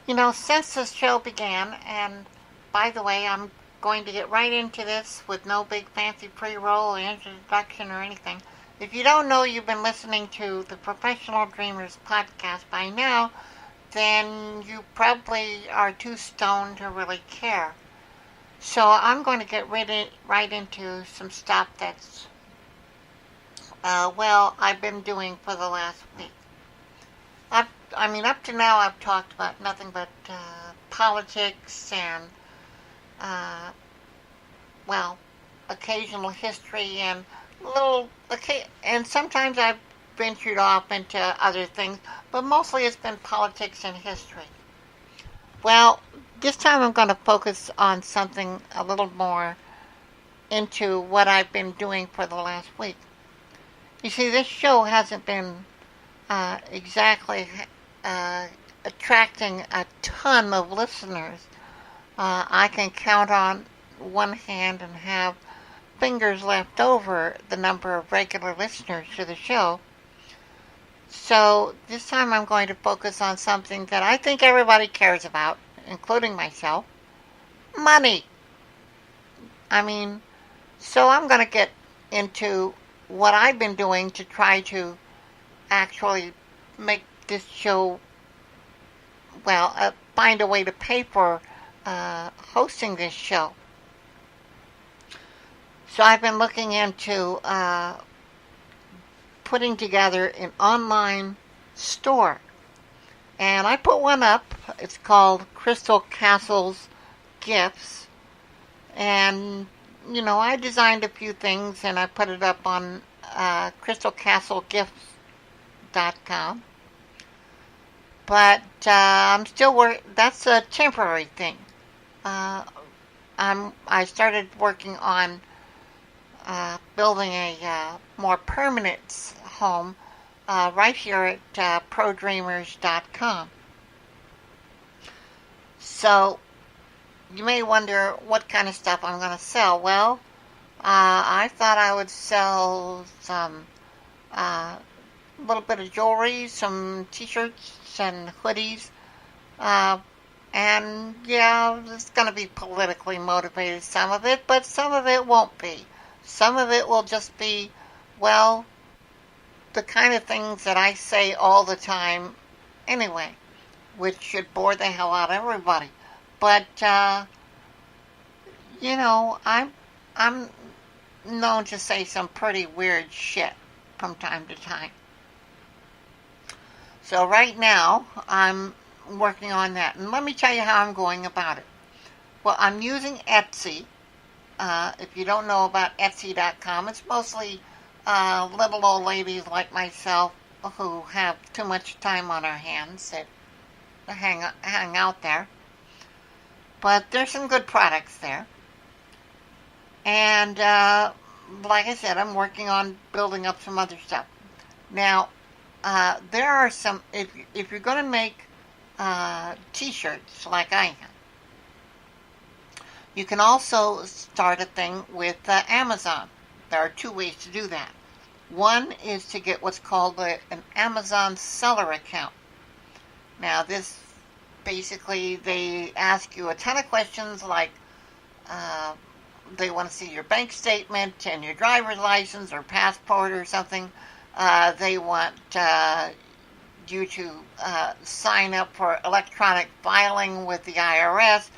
Since this show began, and by the way, I'm going to get right into this with no big fancy pre-roll or introduction or anything. If you don't know you've been listening to the Professional Dreamers podcast by now, then you probably are too stoned to really care. So I'm going to get right into some stuff that's, I've been doing for the last week. Up to now I've talked about nothing but politics and, uh, well, occasional history and and sometimes I've ventured off into other things, but mostly it's been politics and history. Well, this time I'm going to focus on something a little more into what I've been doing for the last week. You see, this show hasn't been exactly attracting a ton of listeners. I can count on one hand and have fingers left over the number of regular listeners to the show. So this time I'm going to focus on something that I think everybody cares about, including myself. Money. I mean, so I'm going to get into what I've been doing to try to actually make this show, find a way to pay for hosting this show. So I've been looking into putting together an online store. And I put one up. It's called Crystal Castles Gifts. And, I designed a few things and I put it up on crystalcastlegifts.com. But I'm still that's a temporary thing. I started working on building a more permanent home right here at prodreamers.com. So you may wonder what kind of stuff I'm going to sell. Well, I thought I would sell some little bit of jewelry, some t-shirts and hoodies, and yeah, it's going to be politically motivated, some of it, but some of it won't be. Some of it will just be, the kind of things that I say all the time anyway, which should bore the hell out of everybody. But, I'm known to say some pretty weird shit from time to time. So right now, I'm working on that. And let me tell you how I'm going about it. Well, I'm using Etsy. If you don't know about Etsy.com, it's mostly little old ladies like myself who have too much time on our hands that hang out there. But there's some good products there. And like I said, I'm working on building up some other stuff. Now, there are some, if you're going to make t-shirts like I am, you can also start a thing with Amazon. There are two ways to do that. One is to get what's called an Amazon seller account. Now, this basically, they ask you a ton of questions like they want to see your bank statement and your driver's license or passport or something. They want you to sign up for electronic filing with the IRS.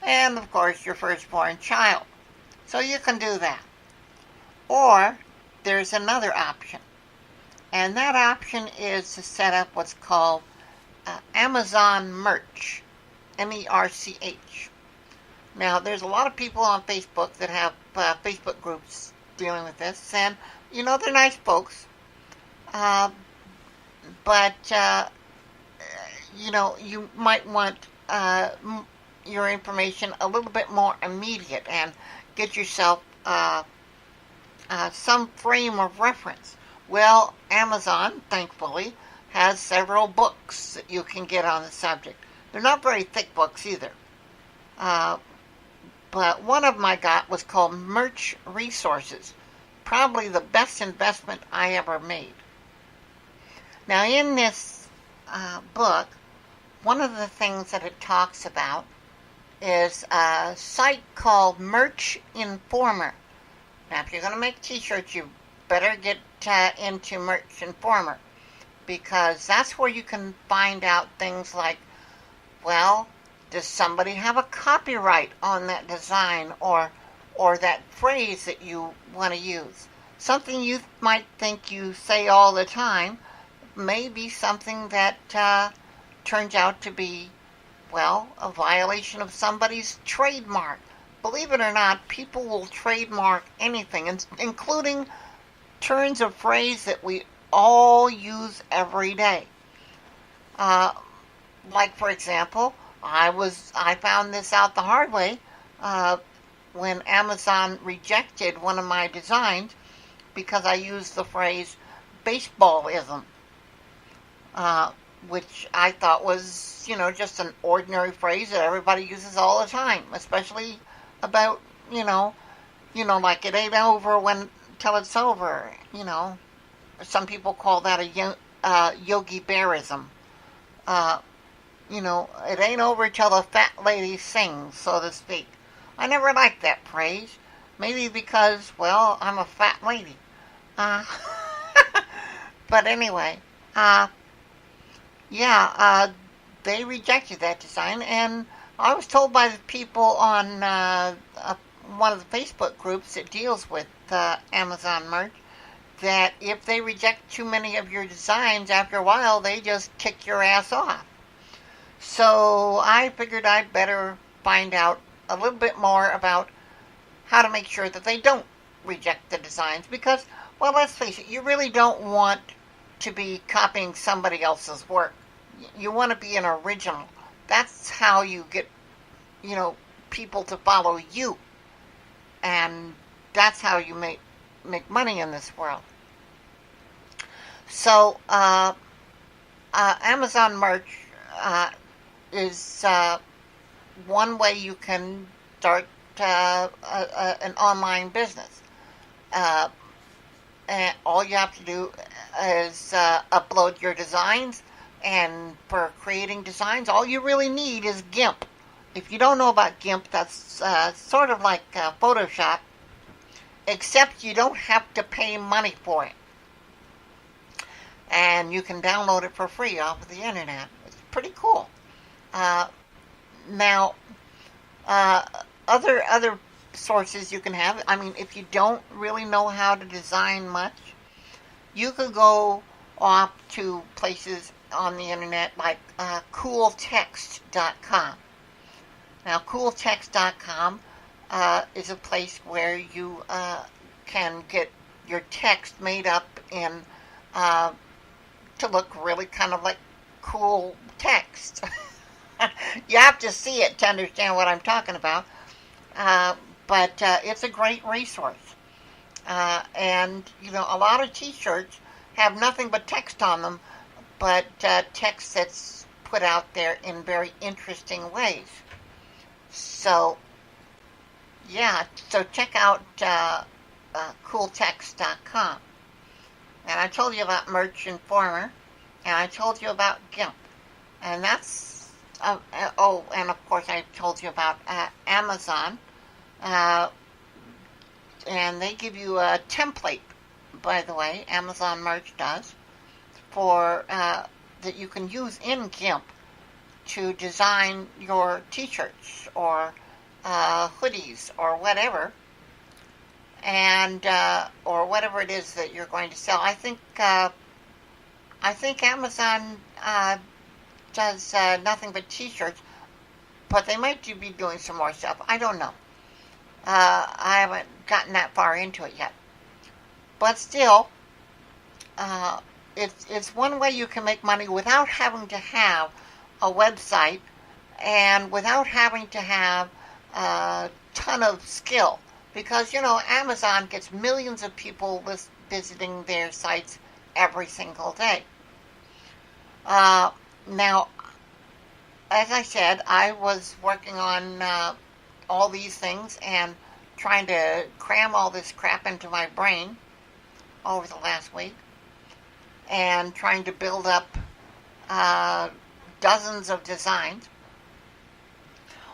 And of course your firstborn child. So you can do that. Or there's another option. And that option is to set up what's called Amazon Merch. MERCH. Now, there's a lot of people on Facebook that have Facebook groups dealing with this. And, they're nice folks. But you might want your information a little bit more immediate and get yourself some frame of reference. Well, Amazon, thankfully, has several books that you can get on the subject. They're not very thick books either. But one of them I got was called Merch Resources. Probably the best investment I ever made. Now, in this book, one of the things that it talks about is a site called Merch Informer. Now, if you're going to make t-shirts, you better get into Merch Informer, because that's where you can find out things like, well, does somebody have a copyright on that design or that phrase that you want to use? Something you might think you say all the time may be something that turns out to be, well, a violation of somebody's trademark. Believe it or not, people will trademark anything, including turns of phrase that we all use every day. Like, for example, I found this out the hard way when Amazon rejected one of my designs because I used the phrase baseballism, which I thought was, just an ordinary phrase that everybody uses all the time, especially about, like it ain't over till it's over. Some people call that a Yogi Bearism. It ain't over till the fat lady sings, so to speak. I never liked that phrase. Maybe because, well, I'm a fat lady. But anyway, they rejected that design, and I was told by the people on one of the Facebook groups that deals with Amazon merch that if they reject too many of your designs, after a while, they just kick your ass off. So I figured I'd better find out a little bit more about how to make sure that they don't reject the designs, because, well, let's face it, you really don't want to be copying somebody else's work. You want to be an original. That's how you get, people to follow you. And that's how you make money in this world. So, Amazon merch is one way you can start an online business. And all you have to do is upload your designs, and for creating designs, all you really need is GIMP. If you don't know about GIMP, that's sort of like Photoshop, except you don't have to pay money for it. And you can download it for free off of the internet. It's pretty cool. Now, other sources you can have, if you don't really know how to design much, you could go off to places on the internet like cooltext.com. Now, cooltext.com is a place where you can get your text made up in to look really kind of like cool text. You have to see it to understand what I'm talking about. But it's a great resource. And, a lot of t-shirts have nothing but text on them, but text that's put out there in very interesting ways. So, so check out cooltext.com. And I told you about Merch Informer, and I told you about GIMP. And that's, and of course I told you about Amazon. And they give you a template, by the way, Amazon Merch does, for that you can use in GIMP to design your t-shirts or hoodies or whatever, and or whatever it is that you're going to sell. I think Amazon does nothing but t-shirts, but they might be doing some more stuff. I don't know. I haven't gotten that far into it yet. But still, it's one way you can make money without having to have a website and without having to have a ton of skill. Because, Amazon gets millions of people visiting their sites every single day. Now, as I said, I was working on all these things and trying to cram all this crap into my brain over the last week, and trying to build up dozens of designs,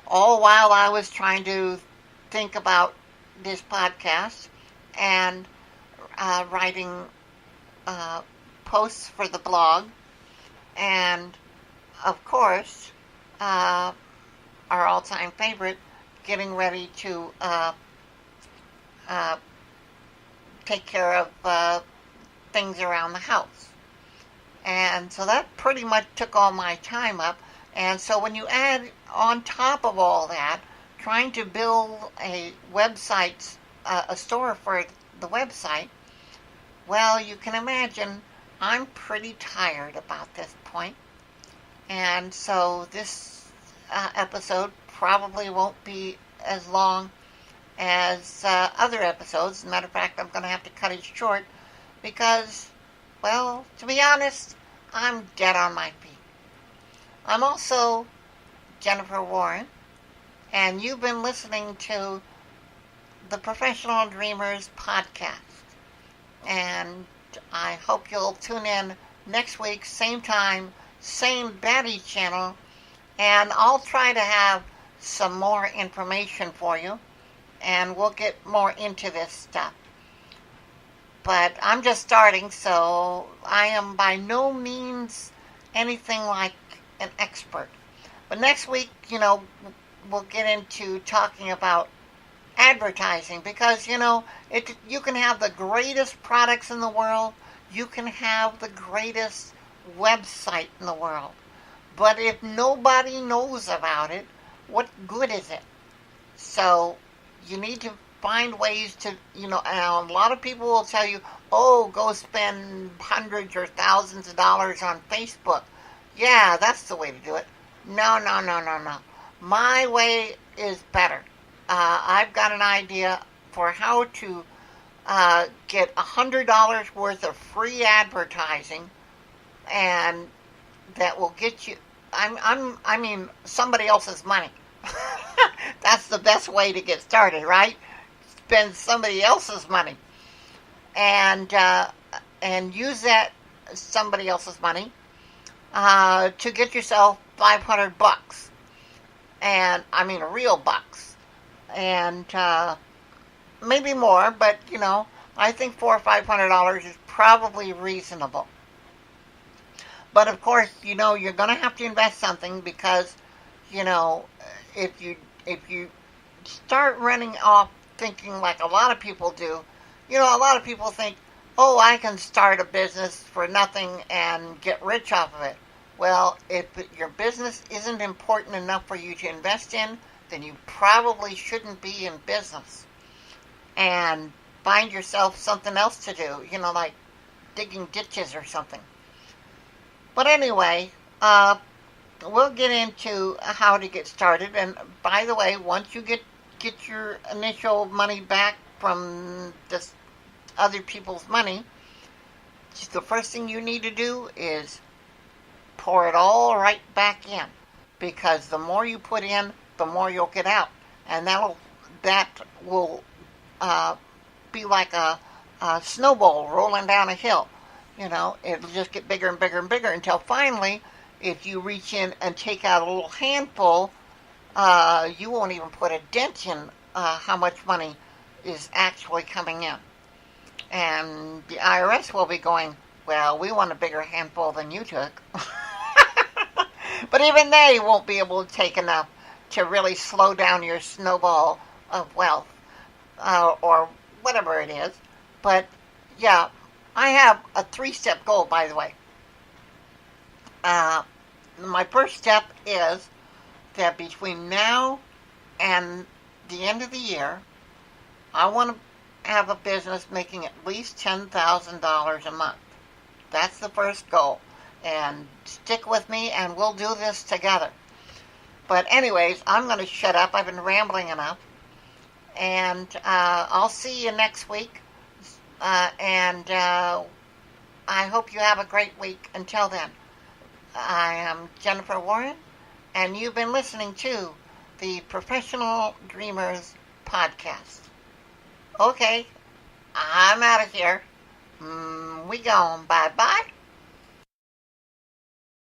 all while I was trying to think about this podcast and writing posts for the blog, and of course, our all-time favorite, getting ready to take care of things around the house. And so that pretty much took all my time up. And so when you add on top of all that, trying to build a website, a store for the website, well, you can imagine I'm pretty tired about this point. And so this episode probably won't be as long as other episodes. As a matter of fact, I'm going to have to cut it short because, well, to be honest, I'm dead on my feet. I'm also Jennifer Warren, and you've been listening to the Professional Dreamers podcast. And I hope you'll tune in next week, same time, same Batty channel, and I'll try to have some more information for you, and we'll get more into this stuff. But I'm just starting, so I am by no means anything like an expert. But next week, we'll get into talking about advertising, because, you can have the greatest products in the world, you can have the greatest website in the world, but if nobody knows about it, what good is it? So you need to find ways to, and a lot of people will tell you, oh, go spend hundreds or thousands of dollars on Facebook. Yeah, that's the way to do it. No. My way is better. I've got an idea for how to get $100 worth of free advertising, and that will get you. I mean, somebody else's money. That's the best way to get started, right? Spend somebody else's money, and use that somebody else's money to get yourself $500, and I mean real bucks, and maybe more, but I think $400 or $500 is probably reasonable. But of course, you're going to have to invest something, because if you start running off thinking like a lot of people do, a lot of people think, oh, I can start a business for nothing and get rich off of it. Well, if your business isn't important enough for you to invest in, then you probably shouldn't be in business. And find yourself something else to do, like digging ditches or something. But anyway, we'll get into how to get started. And by the way, once you get your initial money back from this other people's money, the first thing you need to do is pour it all right back in, because the more you put in, the more you'll get out, and that will be like a snowball rolling down a hill. It'll just get bigger and bigger and bigger until finally, if you reach in and take out a little handful, you won't even put a dent in how much money is actually coming in. And the IRS will be going, well, we want a bigger handful than you took. But even they won't be able to take enough to really slow down your snowball of wealth, or whatever it is. But yeah, I have a 3-step goal, by the way. My first step is that between now and the end of the year, I want to have a business making at least $10,000 a month. That's the first goal. And stick with me, and we'll do this together. But anyways, I'm going to shut up. I've been rambling enough. And I'll see you next week. And I hope you have a great week. Until then, I am Jennifer Warren, and you've been listening to the Professional Dreamers podcast. Okay, I'm out of here. We gone. Bye-bye.